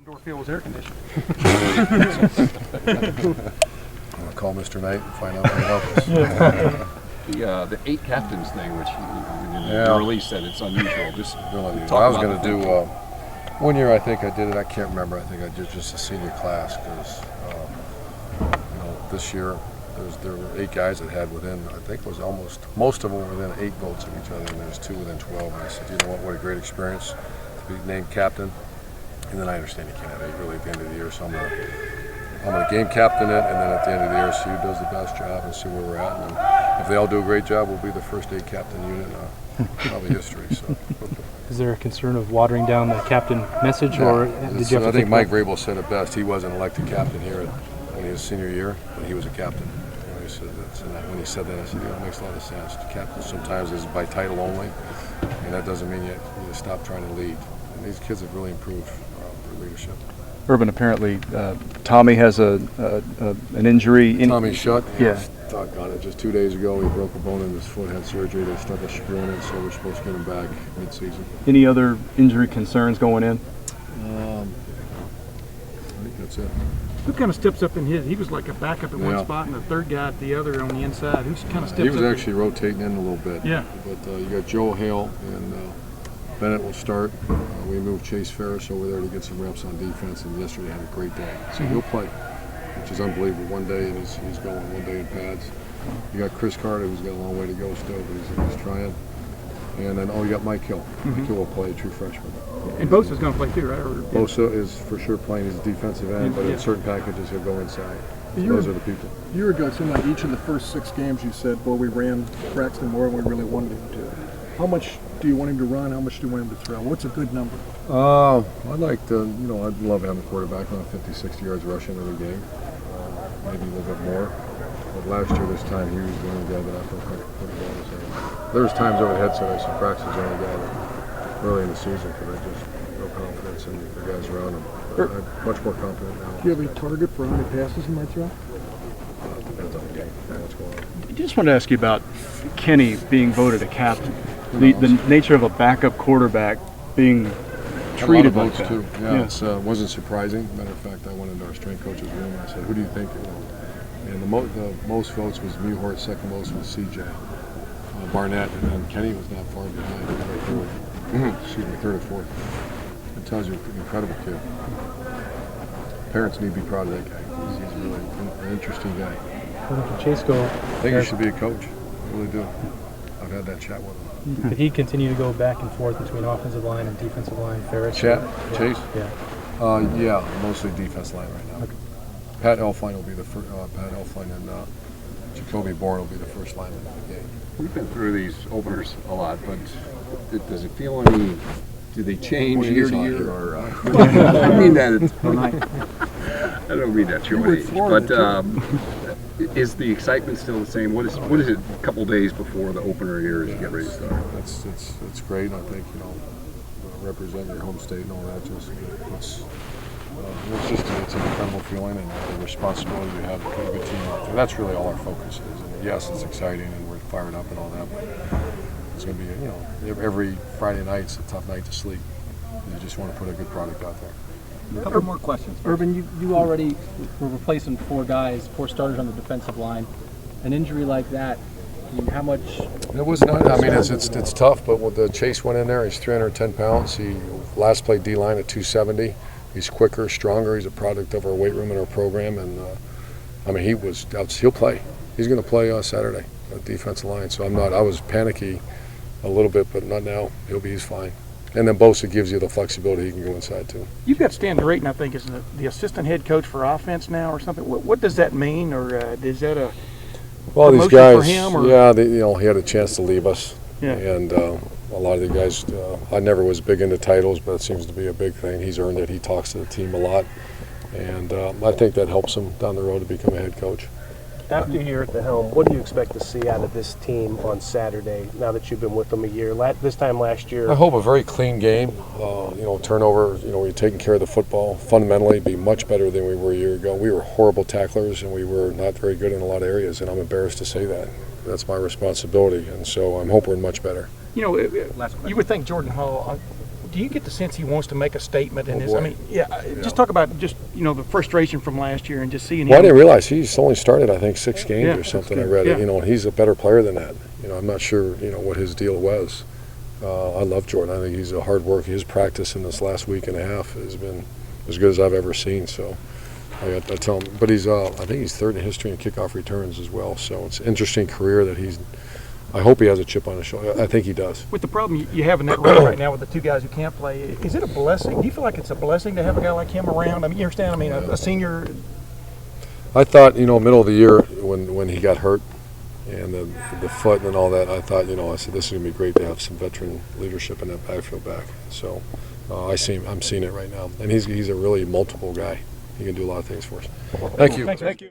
outdoor field was air conditioned. I'm going to call Mr. Knight and find out if he help us. The 8 captains thing, which the release said it's unusual. Just I was going to do, one year I think I did it, I can't remember, I think I did just a senior class because, this year there were 8 guys that had within, I think it was most of them were within 8 votes of each other, and there's 2 within 12. And I said, you know what a great experience to be named captain. And then I understand you can't have 8 really at the end of the year, so I'm gonna game captain it, and then at the end of the year see who does the best job and see where we're at. And if they all do a great job, we'll be the first 8 captain unit in probably history. So. Is there a concern of watering down the captain message, or did you have to I think Mike Vrabel said it best. He wasn't elected captain here when he was senior year, but he was a captain. He said that, and when he said that, I said, it makes a lot of sense. The captain sometimes is by title only, and that doesn't mean you stop trying to lead. And these kids have really improved their leadership. Urban, apparently, Tommy has an injury. Tommy Schutt. Yeah. Doggone it. Just 2 days ago, he broke a bone in his foot, had surgery. They stuck a screw in it, so we're supposed to get him back mid-season. Any other injury concerns going in? I think that's it. Who kind of steps up in his? He was like a backup at one spot and the third guy at the other on the inside. Who's kind of steps up? He was actually rotating in a little bit. Yeah. But you got Joe Hale and Bennett will start. We moved Chase Ferris over there to get some reps on defense, and yesterday had a great day. So he'll play, which is unbelievable. One day and he's going, one day in pads. You got Chris Carter, who's got a long way to go still, but he's trying. And then, you got Mike Hill. Mike Hill will play, a true freshman. And Bosa's going to play too, right? Bosa is for sure playing as a defensive end, but in certain packages he'll go inside. So those are the people. A year ago, it seemed like each of the first 6 games you said, we ran Braxton more than we really wanted him to. How much do you want him to run? How much do you want him to throw? What's a good number? I'd like to, I'd love having a quarterback on 50, 60 yards rushing every game. Maybe a little bit more. But last year, this time, he was the only guy that I felt comfortable with. There was times over the headset I said Braxton's the only guy that early in the season because I just no confidence in the guys around him. But I'm much more confident now. Do you have any target for how many passes he might throw? Depends on the game. What's going on. I just wanted to ask you about Kenny being voted a captain. The nature of a backup quarterback being treated like that. Too. Yeah, it wasn't surprising. Matter of fact, I went into our strength coach's room and I said, "Who do you think?" And the most votes was Muhort. Second most was CJ Barnett, and then Kenny was not far behind. Third or fourth. It tells you an incredible kid. Parents need to be proud of that guy. He's really an interesting guy. Chase go. I think he should be a coach. I really do. I've had that chat with him. Did he continue to go back and forth between offensive line and defensive line? Ferris? Chase? Yeah. Mostly defense line right now. Okay. Pat Elfline will be the first. Pat Elfline and Jacoby Bourne will be the first lineman in the game. We've been through these openers a lot, but does it feel any? Do they change year to year? Or I mean that. I don't mean that your age, but is the excitement still the same? What is it? A couple days before the opener here as you get ready to start. It's great. I think represent your home state and all that. It's an incredible feeling, and the responsibility you have to put a good team out there. That's really all our focus is. And yes, it's exciting, and we're fired up and all that. But it's going to be, every Friday night's a tough night to sleep. You just want to put a good product out there. A couple more questions. Urban, you already were replacing 4 starters on the defensive line. An injury like that, how much? It was not. I mean, it's tough. But when the Chase went in there, he's 310 pounds. He last played D-line at 270. He's quicker, stronger. He's a product of our weight room and our program. And he'll play. He's going to play Saturday at defensive line. So I was panicky a little bit, but not now. He's fine. And then Bosa gives you the flexibility. He can go inside too. You've got Stan Drayton, I think, as the assistant head coach for offense now, or something. What does that mean, or is that a these guys? For him, or? Yeah, he had a chance to leave us. Yeah. And a lot of the guys, I never was big into titles, but it seems to be a big thing. He's earned it. He talks to the team a lot, and I think that helps him down the road to become a head coach. After you're at the helm, what do you expect to see out of this team on Saturday, now that you've been with them a year? This time last year. I hope a very clean game. Turnover, we're taking care of the football. Fundamentally, be much better than we were a year ago. We were horrible tacklers, and we were not very good in a lot of areas, and I'm embarrassed to say that. That's my responsibility, and so I'm hoping we're much better. You would think Jordan Hall, do you get the sense he wants to make a statement in this? boy. I mean, just talk about just the frustration from last year and just seeing Well, I him. didn't realize he's only started, I think, 6 games Yeah, or something. 6 I read games, it. And he's a better player than that. I'm not sure, what his deal was. I love Jordan. I think he's a hard worker. His practice in this last week and a half has been as good as I've ever seen. So I tell him, but I think he's third in history in kickoff returns as well. So it's an interesting career that I hope he has a chip on his shoulder. I think he does. With the problem you have in that room right now with the 2 guys who can't play, is it a blessing? Do you feel like it's a blessing to have a guy like him around? I mean, you understand? I mean, a senior. I thought, middle of the year when he got hurt and the foot and all that, I thought, I said this is going to be great to have some veteran leadership in that backfield back. So I'm seeing it right now, and he's a really multiple guy. He can do a lot of things for us. Thank you. Thank you.